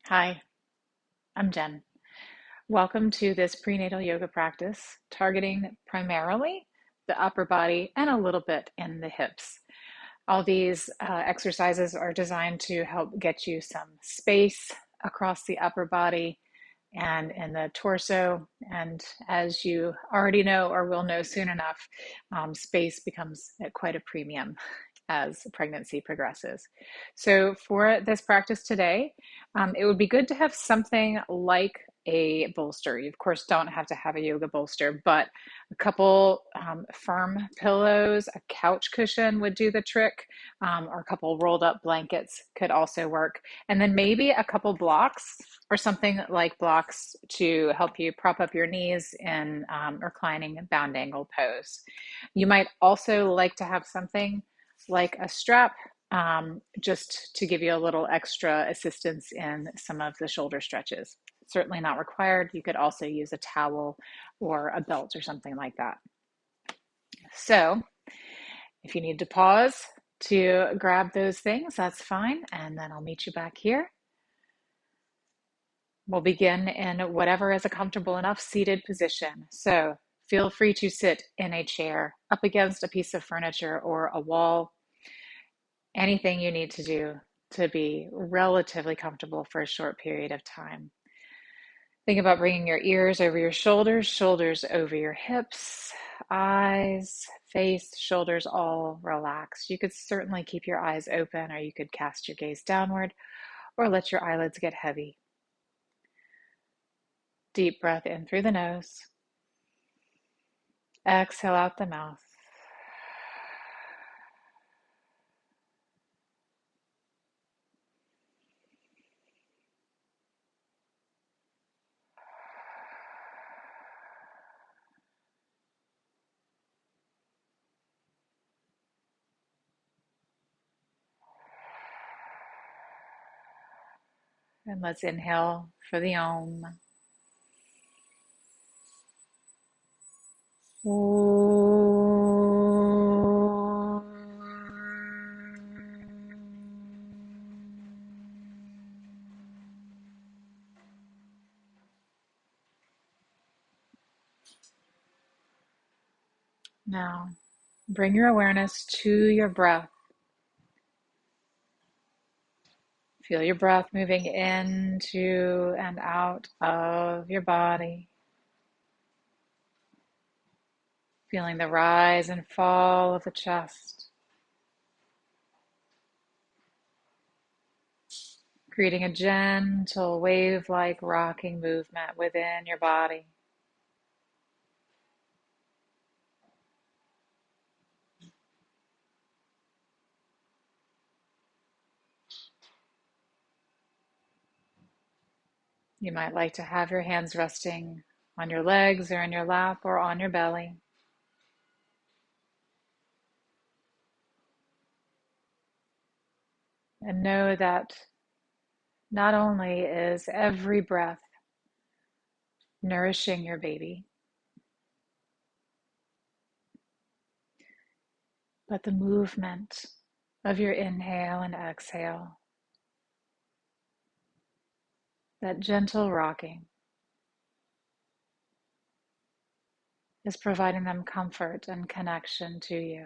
Hi, I'm Jen. Welcome to this prenatal yoga practice targeting primarily the upper body and a little bit in the hips. All these exercises are designed to help get you some space across the upper body and in the torso. And as you already know or will know soon enough, space becomes at quite a premium as pregnancy progresses. So, for this practice today, it would be good to have something like a bolster. You, of course, don't have to have a yoga bolster, but a couple firm pillows, a couch cushion would do the trick, or a couple rolled up blankets could also work. And then maybe a couple blocks or something like blocks to help you prop up your knees in reclining bound angle pose. You might also like to have something like a strap, just to give you a little extra assistance in some of the shoulder stretches. Certainly not required. You could also use a towel or a belt or something like that. So if you need to pause to grab those things, that's fine. And then I'll meet you back here. We'll begin in whatever is a comfortable enough seated position. So feel free to sit in a chair, up against a piece of furniture or a wall, anything you need to do to be relatively comfortable for a short period of time. Think about bringing your ears over your shoulders, shoulders over your hips, eyes, face, shoulders all relaxed. You could certainly keep your eyes open, or you could cast your gaze downward or let your eyelids get heavy. Deep breath in through the nose. Exhale out the mouth. And let's inhale for the Om. Now, bring your awareness to your breath. Feel your breath moving into and out of your body. Feeling the rise and fall of the chest. Creating a gentle wave-like rocking movement within your body. You might like to have your hands resting on your legs or in your lap or on your belly. And know that not only is every breath nourishing your baby, but the movement of your inhale and exhale, that gentle rocking, is providing them comfort and connection to you.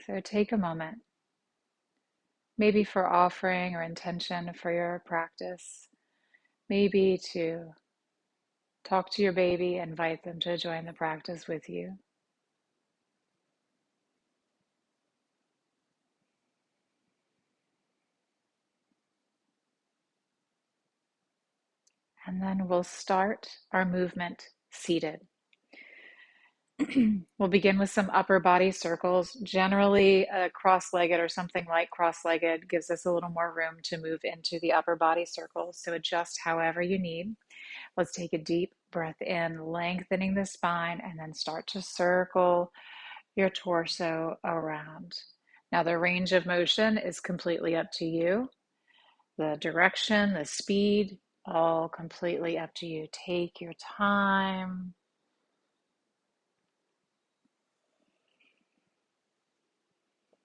So take a moment, maybe for offering or intention for your practice, maybe to talk to your baby, invite them to join the practice with you. And then we'll start our movement seated. We'll begin with some upper body circles. Generally, cross-legged or something like cross-legged gives us a little more room to move into the upper body circles. So adjust however you need. Let's take a deep breath in, lengthening the spine, and then start to circle your torso around. Now, the range of motion is completely up to you. The direction, the speed, All completely up to you. Take your time.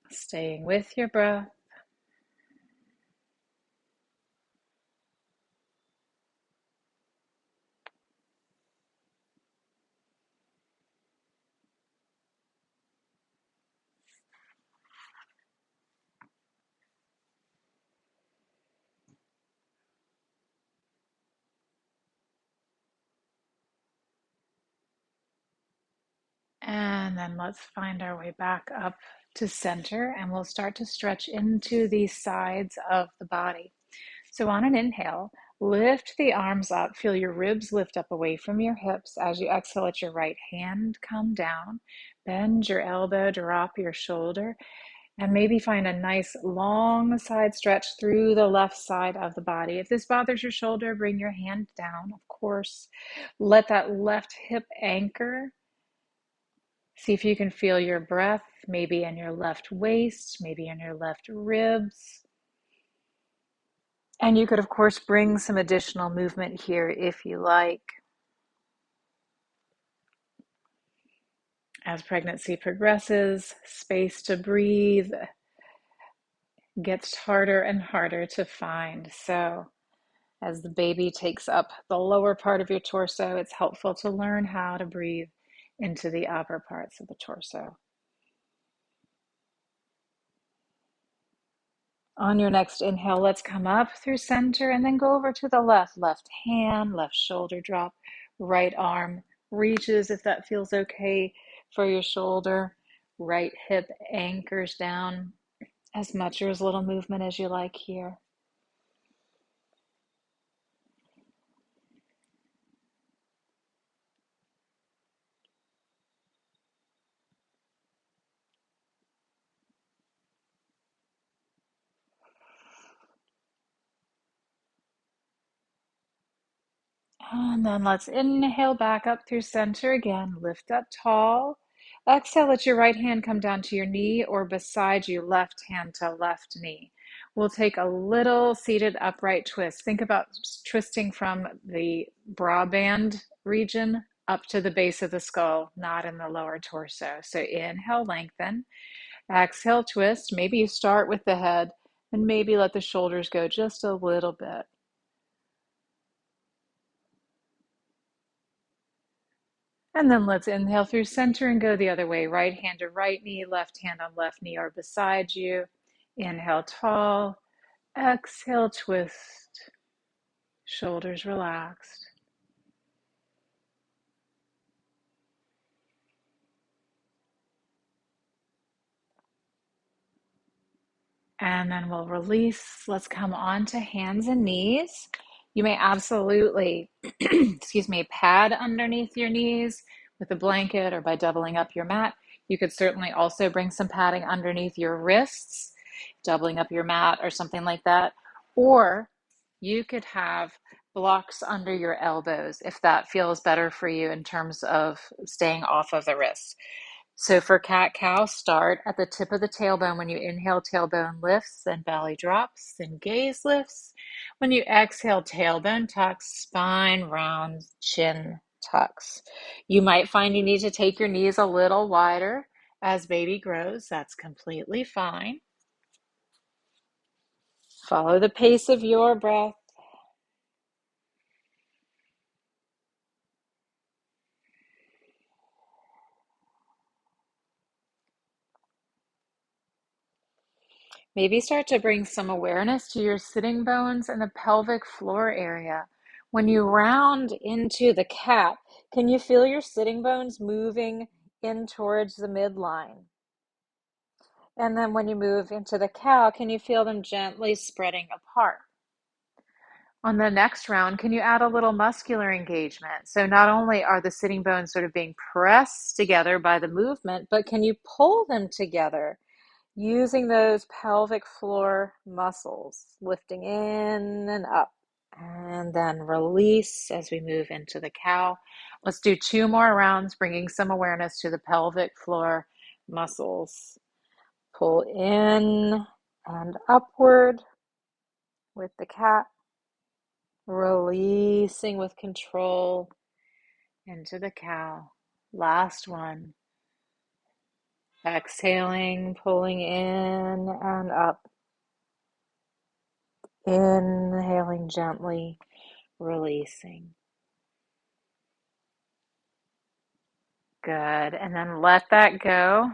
Staying with your breath. And then let's find our way back up to center, and we'll start to stretch into the sides of the body. So on an inhale, lift the arms up. Feel your ribs lift up away from your hips. As you exhale, let your right hand come down. Bend your elbow, drop your shoulder, and maybe find a nice long side stretch through the left side of the body. If this bothers your shoulder, bring your hand down, of course. Let that left hip anchor. See if you can feel your breath, maybe in your left waist, maybe in your left ribs. And you could, of course, bring some additional movement here if you like. As pregnancy progresses, space to breathe gets harder and harder to find. So, as the baby takes up the lower part of your torso, it's helpful to learn how to breathe into the upper parts of the torso. On your next inhale, let's come up through center and then go over to the left. Left hand, left shoulder drop, right arm reaches if that feels okay for your shoulder. Right hip anchors down, as much or as little movement as you like here. And then let's inhale back up through center again. Lift up tall. Exhale, let your right hand come down to your knee or beside you, left hand to left knee. We'll take a little seated upright twist. Think about twisting from the brow band region up to the base of the skull, not in the lower torso. So inhale, lengthen. Exhale, twist. Maybe you start with the head and maybe let the shoulders go just a little bit. And then let's inhale through center and go the other way. Right hand to right knee, left hand on left knee or beside you. Inhale tall. Exhale, twist. Shoulders relaxed. And then we'll release. Let's come on to hands and knees. You may absolutely, excuse me, pad underneath your knees with a blanket or by doubling up your mat. You could certainly also bring some padding underneath your wrists, doubling up your mat or something like that. Or you could have blocks under your elbows if that feels better for you in terms of staying off of the wrists. So for cat cow, start at the tip of the tailbone. When you inhale, tailbone lifts, then belly drops, then gaze lifts. When you exhale, tailbone tucks, spine rounds, chin tucks. You might find you need to take your knees a little wider as baby grows. That's completely fine. Follow the pace of your breath. Maybe start to bring some awareness to your sitting bones and the pelvic floor area. When you round into the cat, can you feel your sitting bones moving in towards the midline? And then when you move into the cow, can you feel them gently spreading apart? On the next round, can you add a little muscular engagement? So not only are the sitting bones sort of being pressed together by the movement, but can you pull them together? Using those pelvic floor muscles, lifting in and up, and then release as we move into the cow. Let's do 2 more rounds, bringing some awareness to the pelvic floor muscles. Pull in and upward with the cat. Releasing with control into the cow. Last one. Exhaling, pulling in and up. Inhaling gently, releasing. Good. And then let that go.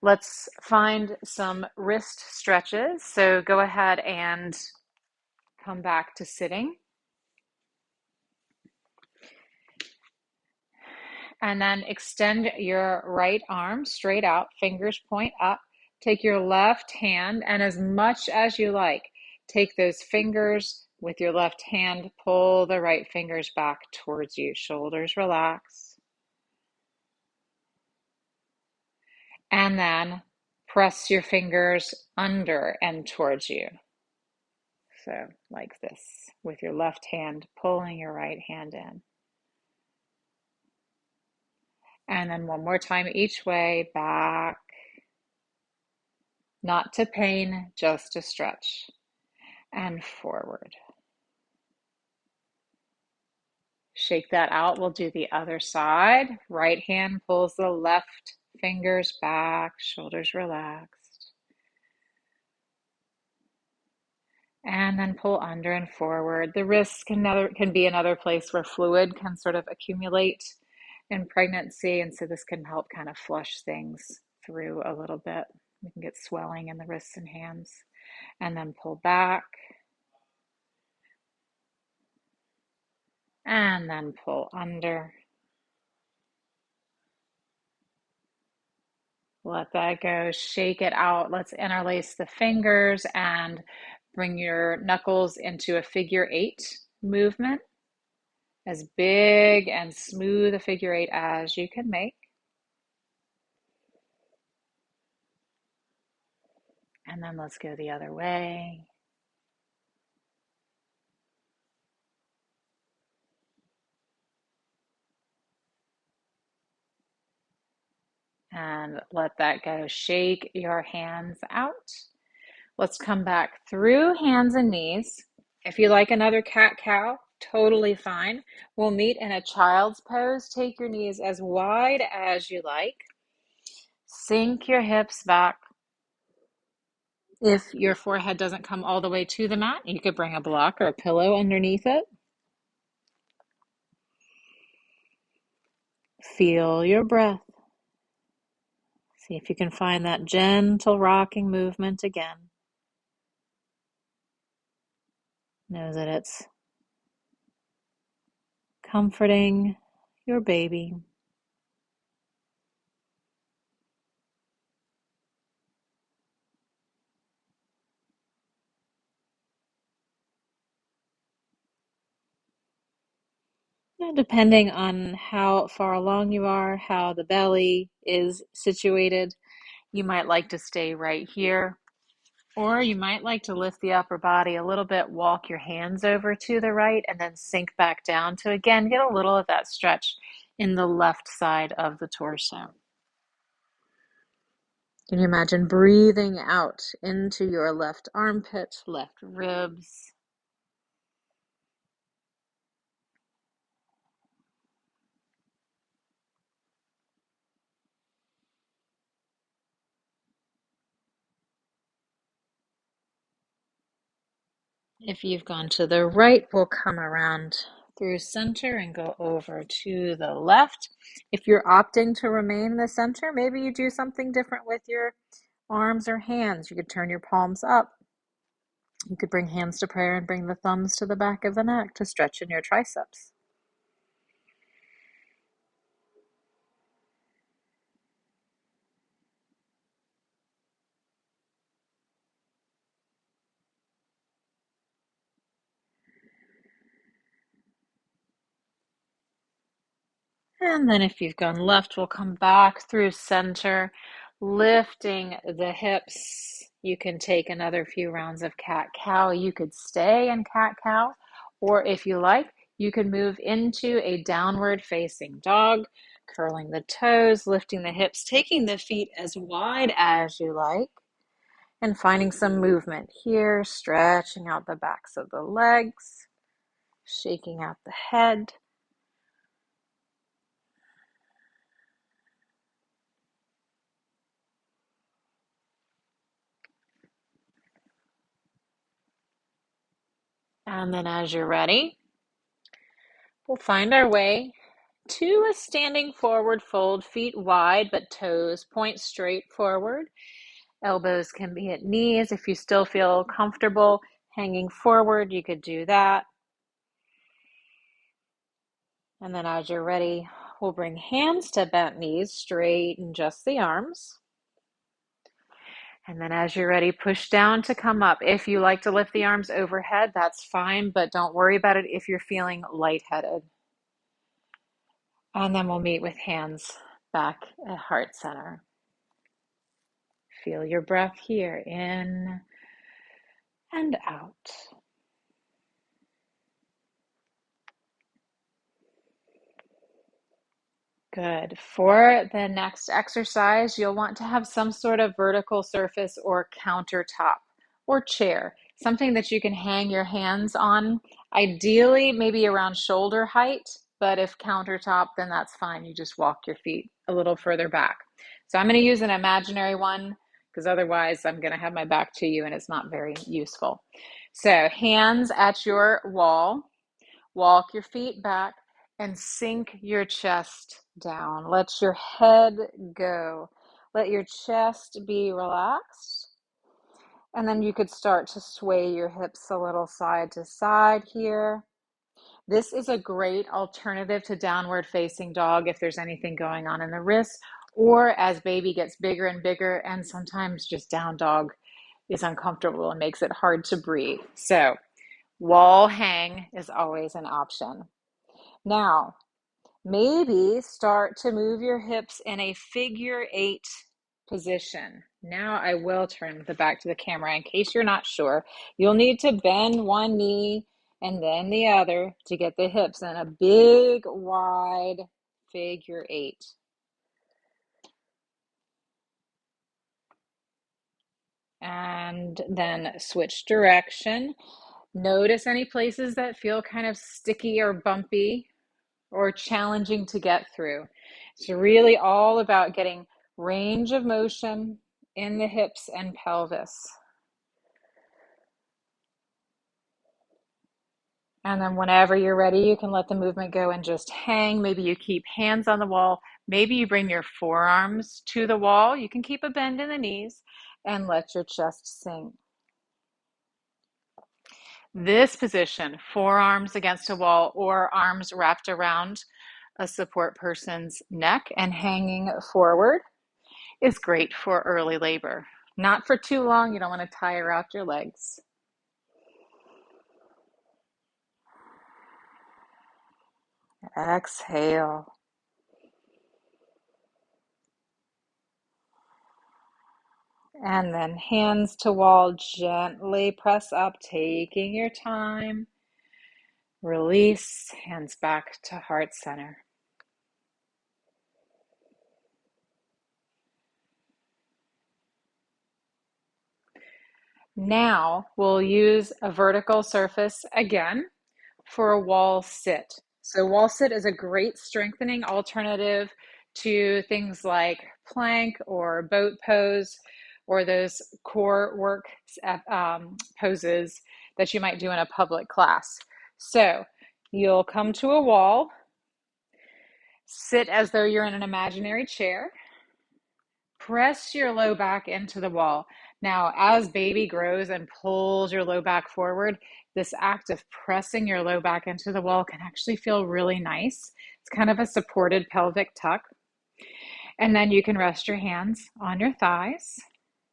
Let's find some wrist stretches. So go ahead and come back to sitting. And then extend your right arm straight out, fingers point up. Take your left hand, and as much as you like, take those fingers with your left hand, pull the right fingers back towards you. Shoulders relax. And then press your fingers under and towards you. So, like this, with your left hand pulling your right hand in. And then one more time each way, back. Not to pain, just to stretch. And forward. Shake that out. We'll do the other side. Right hand pulls the left fingers back, shoulders relaxed. And then pull under and forward. The wrists can be another place where fluid can sort of accumulate in pregnancy, and so this can help kind of flush things through a little bit. We can get swelling in the wrists and hands. And then pull back. And then pull under. Let that go. Shake it out. Let's interlace the fingers and bring your knuckles into a figure eight movement. As big and smooth a figure eight as you can make. And then let's go the other way. And let that go. Shake your hands out. Let's come back through hands and knees. If you like another cat-cow, totally fine. We'll meet in a child's pose. Take your knees as wide as you like. Sink your hips back. If your forehead doesn't come all the way to the mat, you could bring a block or a pillow underneath it. Feel your breath. See if you can find that gentle rocking movement again. Know that it's comforting your baby. Now, depending on how far along you are, how the belly is situated, you might like to stay right here. Or you might like to lift the upper body a little bit, walk your hands over to the right, and then sink back down to, again, get a little of that stretch in the left side of the torso. Can you imagine breathing out into your left armpit, left ribs? If you've gone to the right, we'll come around through center and go over to the left. If you're opting to remain in the center, maybe you do something different with your arms or hands. You could turn your palms up. You could bring hands to prayer and bring the thumbs to the back of the neck to stretch in your triceps. And then if you've gone left, we'll come back through center, lifting the hips. You can take another few rounds of cat-cow. You could stay in cat-cow, or if you like, you could move into a downward facing dog, curling the toes, lifting the hips, taking the feet as wide as you like, and finding some movement here, stretching out the backs of the legs. shaking out the head. And then as you're ready, we'll find our way to a standing forward fold, feet wide, but toes point straight forward. Elbows can be at knees. If you still feel comfortable hanging forward, you could do that. And then as you're ready, we'll bring hands to bent knees, straighten just the arms. And then as you're ready, push down to come up. If you like to lift the arms overhead, that's fine, but don't worry about it if you're feeling lightheaded. And then we'll meet with hands back at heart center. Feel your breath here, in and out. Good. For the next exercise, you'll want to have some sort of vertical surface or countertop or chair, something that you can hang your hands on, ideally maybe around shoulder height, but if countertop, then that's fine. You just walk your feet a little further back. So I'm going to use an imaginary one because otherwise I'm going to have my back to you and it's not very useful. So hands at your wall, walk your feet back and sink your chest down. Let your head go. Let your chest be relaxed. And then you could start to sway your hips a little side to side here. This is a great alternative to downward facing dog if there's anything going on in the wrists, or as baby gets bigger and bigger, and sometimes just down dog is uncomfortable and makes it hard to breathe. So wall hang is always an option. Now, maybe start to move your hips in a figure 8 position. Now I will turn the back to the camera in case you're not sure. You'll need to bend one knee and then the other to get the hips in a big, wide figure 8. And then switch direction. Notice any places that feel kind of sticky or bumpy or challenging to get through. It's really all about getting range of motion in the hips and pelvis. And then whenever you're ready, you can let the movement go and just hang. Maybe you keep hands on the wall. Maybe you bring your forearms to the wall. You can keep a bend in the knees and let your chest sink. This position, forearms against a wall or arms wrapped around a support person's neck and hanging forward, is great for early labor. Not for too long. You don't want to tire out your legs. Exhale. And then hands to wall, gently press up, taking your time. Release, hands back to heart center. Now we'll use a vertical surface again for a wall sit. So wall sit is a great strengthening alternative to things like plank or boat pose or those core work poses that you might do in a public class. So you'll come to a wall, sit as though you're in an imaginary chair, press your low back into the wall. Now, as baby grows and pulls your low back forward, this act of pressing your low back into the wall can actually feel really nice. It's kind of a supported pelvic tuck. And then you can rest your hands on your thighs,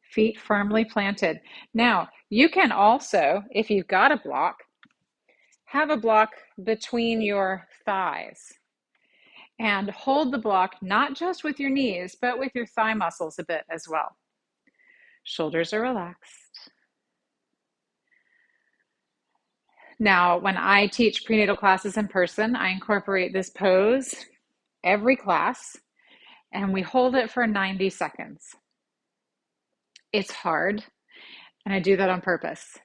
feet firmly planted. Now, you can also, if you've got a block, have a block between your thighs. And hold the block not just with your knees, but with your thigh muscles a bit as well. Shoulders are relaxed. Now, when I teach prenatal classes in person, I incorporate this pose every class, and we hold it for 90 seconds. It's hard, and I do that on purpose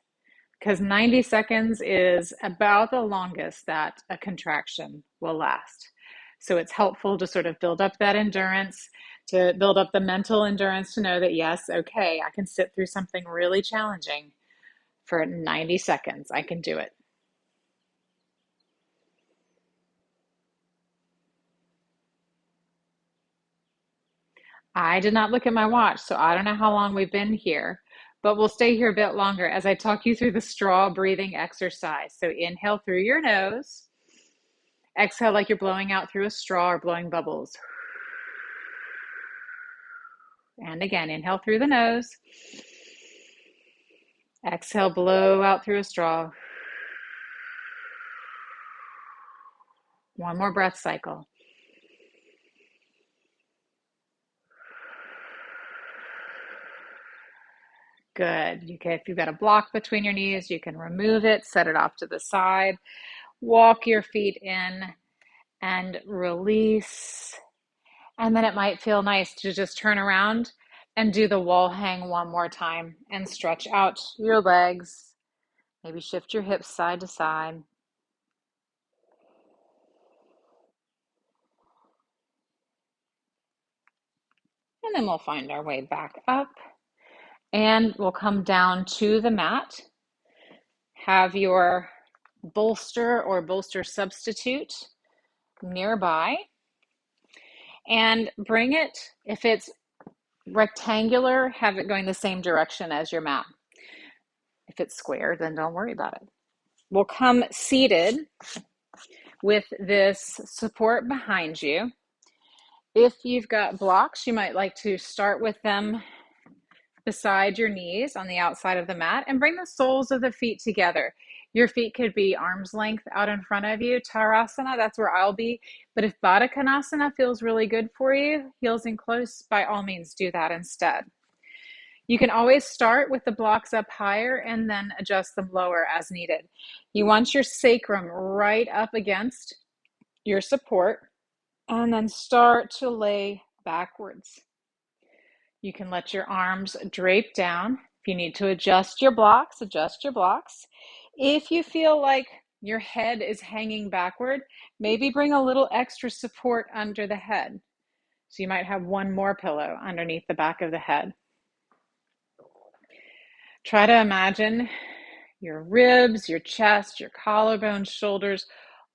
because 90 seconds is about the longest that a contraction will last. So it's helpful to sort of build up that endurance, to build up the mental endurance to know that, yes, okay, I can sit through something really challenging for 90 seconds. I can do it. I did not look at my watch, so I don't know how long we've been here, but we'll stay here a bit longer as I talk you through the straw breathing exercise. So inhale through your nose, exhale like you're blowing out through a straw or blowing bubbles. And again, inhale through the nose, exhale, blow out through a straw. One more breath cycle. Good. If you've got a block between your knees, you can remove it, set it off to the side, walk your feet in and release. And then it might feel nice to just turn around and do the wall hang one more time and stretch out your legs. Maybe shift your hips side to side. And then we'll find our way back up and we'll come down to the mat. Have your bolster or bolster substitute nearby and bring it, if it's rectangular, have it going the same direction as your mat. If it's square, then don't worry about it. We'll come seated with this support behind you. If you've got blocks, you might like to start with them beside your knees on the outside of the mat and bring the soles of the feet together. Your feet could be arm's length out in front of you. Tarasana, that's where I'll be. But if Baddha Konasana feels really good for you, heels in close, by all means do that instead. You can always start with the blocks up higher and then adjust them lower as needed. You want your sacrum right up against your support and then start to lay backwards. You can let your arms drape down. If you need to adjust your blocks, adjust your blocks. If you feel like your head is hanging backward, maybe bring a little extra support under the head. So you might have one more pillow underneath the back of the head. Try to imagine your ribs, your chest, your collarbones, shoulders,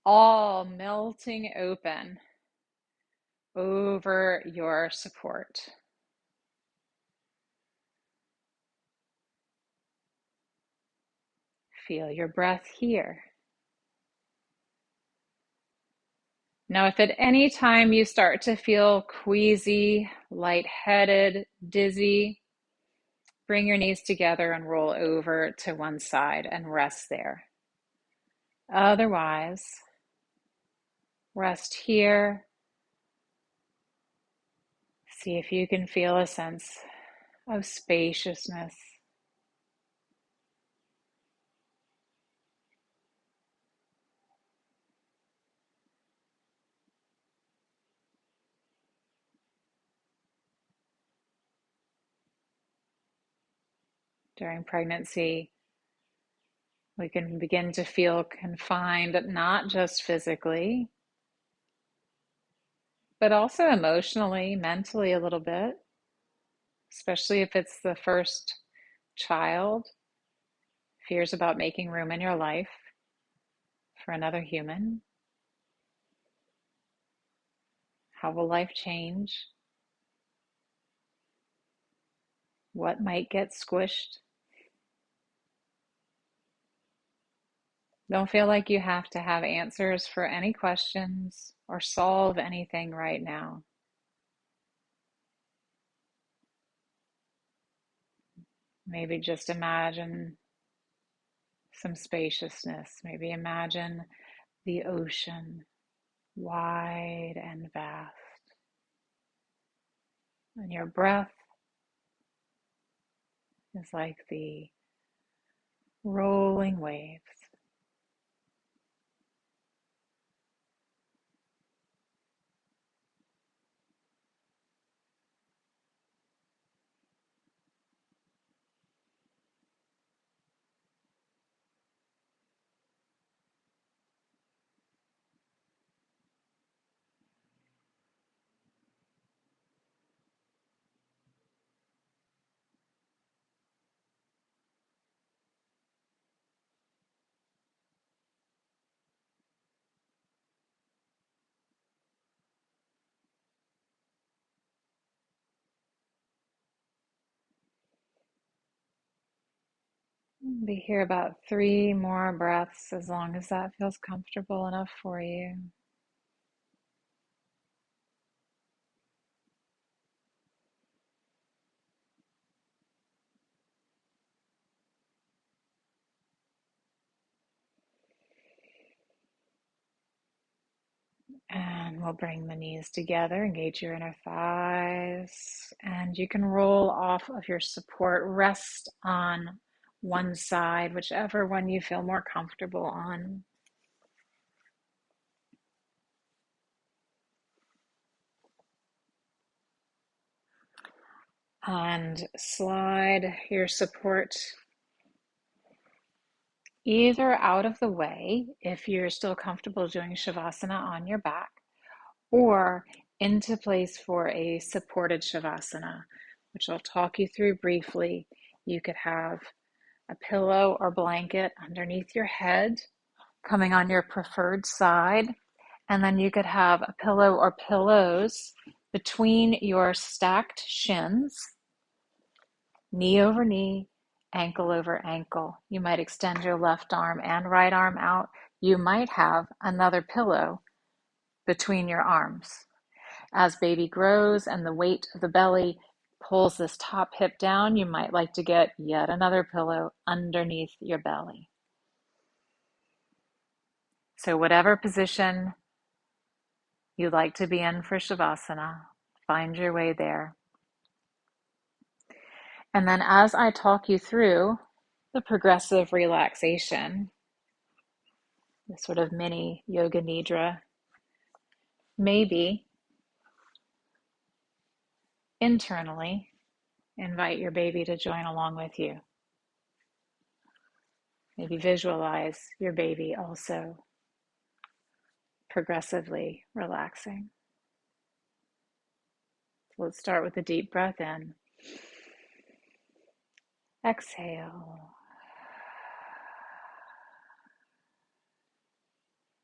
all melting open over your support. Feel your breath here. Now, if at any time you start to feel queasy, lightheaded, dizzy, bring your knees together and roll over to one side and rest there. Otherwise, rest here. See if you can feel a sense of spaciousness. During pregnancy, we can begin to feel confined, not just physically, but also emotionally, mentally a little bit, especially if it's the first child. Fears about making room in your life for another human. How will life change? What might get squished? Don't feel like you have to have answers for any questions or solve anything right now. Maybe just imagine some spaciousness. Maybe imagine the ocean, wide and vast. And your breath is like the rolling waves. Be here about 3 more breaths, as long as that feels comfortable enough for you. And we'll bring the knees together, engage your inner thighs, and you can roll off of your support. Rest on one side, whichever one you feel more comfortable on. And slide your support either out of the way if you're still comfortable doing Shavasana on your back, or into place for a supported Shavasana, which I'll talk you through briefly. You could have a pillow or blanket underneath your head, coming on your preferred side, and then you could have a pillow or pillows between your stacked shins, knee over knee, ankle over ankle. You might extend your left arm and right arm out. You might have another pillow between your arms. As baby grows and the weight of the belly pulls this top hip down, you might like to get yet another pillow underneath your belly. So whatever position you'd like to be in for Shavasana, find your way there. And then as I talk you through the progressive relaxation, the sort of mini yoga nidra, maybe internally invite your baby to join along with you. Maybe visualize your baby also progressively relaxing. So let's start with a deep breath in. Exhale.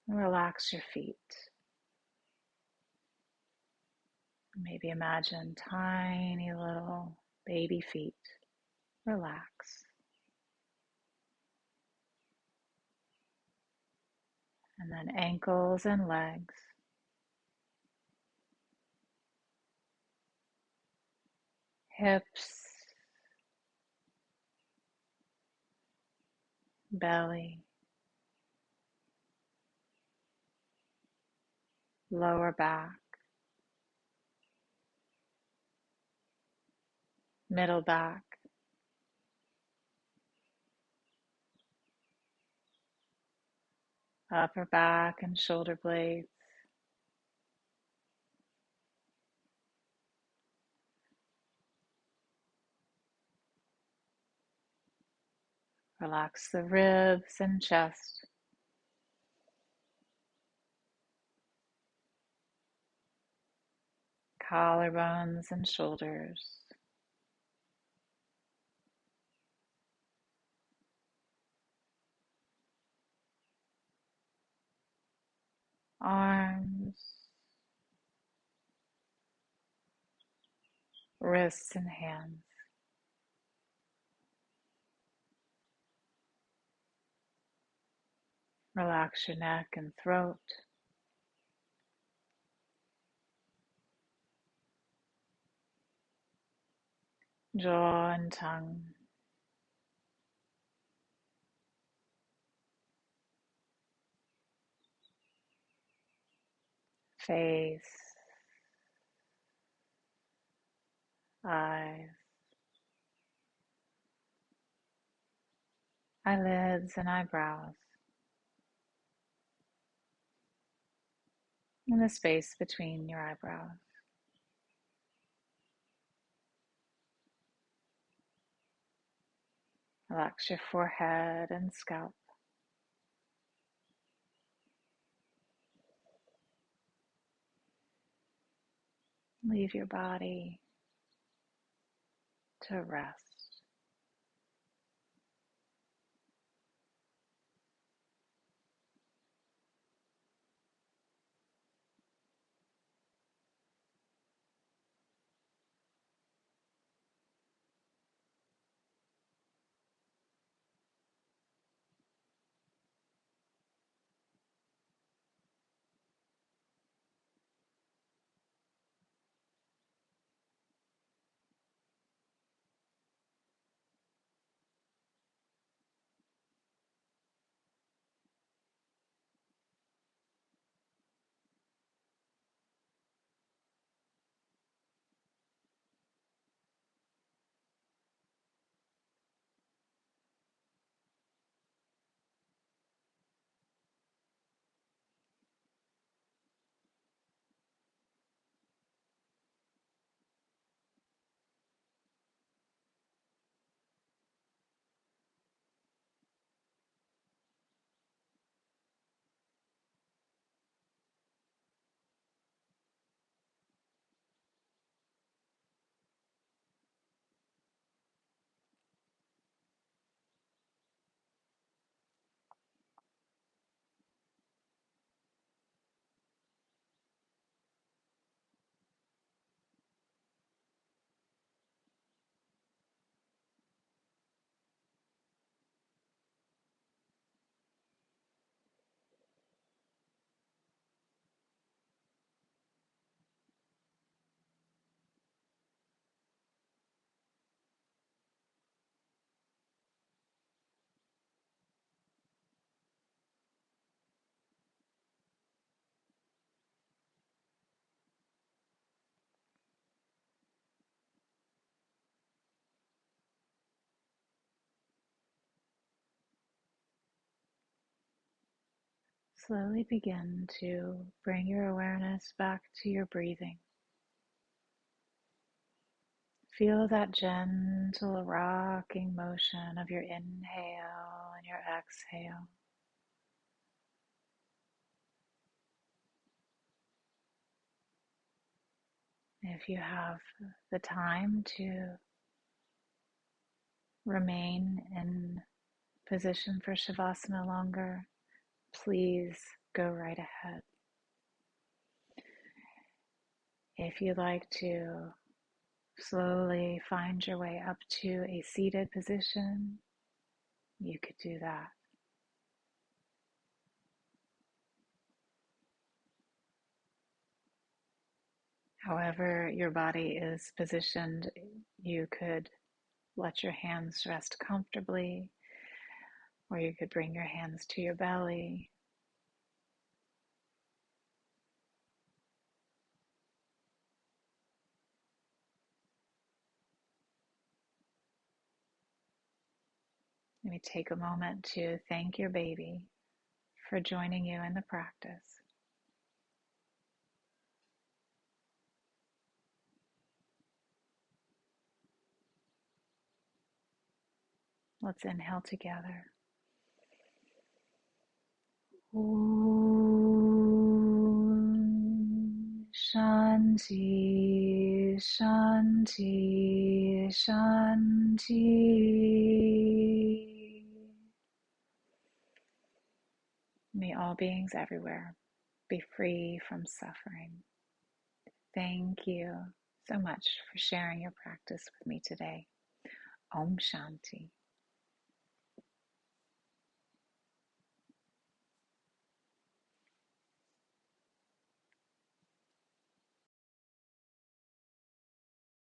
Relax your feet. Maybe imagine tiny little baby feet. Relax. And then ankles and legs. Hips. Belly. Lower back. Middle back. Upper back and shoulder blades. Relax the ribs and chest. Collarbones and shoulders. Arms. Wrists and hands. Relax your neck and throat. Jaw and tongue. Face. Eyes. Eyelids and eyebrows. And the space between your eyebrows. Relax your forehead and scalp. Leave your body to rest. Slowly begin to bring your awareness back to your breathing. Feel that gentle rocking motion of your inhale and your exhale. If you have the time to remain in position for Shavasana longer, please go right ahead. If you'd like to slowly find your way up to a seated position, you could do that. However your body is positioned, you could let your hands rest comfortably, or you could bring your hands to your belly. Maybe take a moment to thank your baby for joining you in the practice. Let's inhale together. Om Shanti, Shanti, Shanti. May all beings everywhere be free from suffering. Thank you so much for sharing your practice with me today. Om Shanti.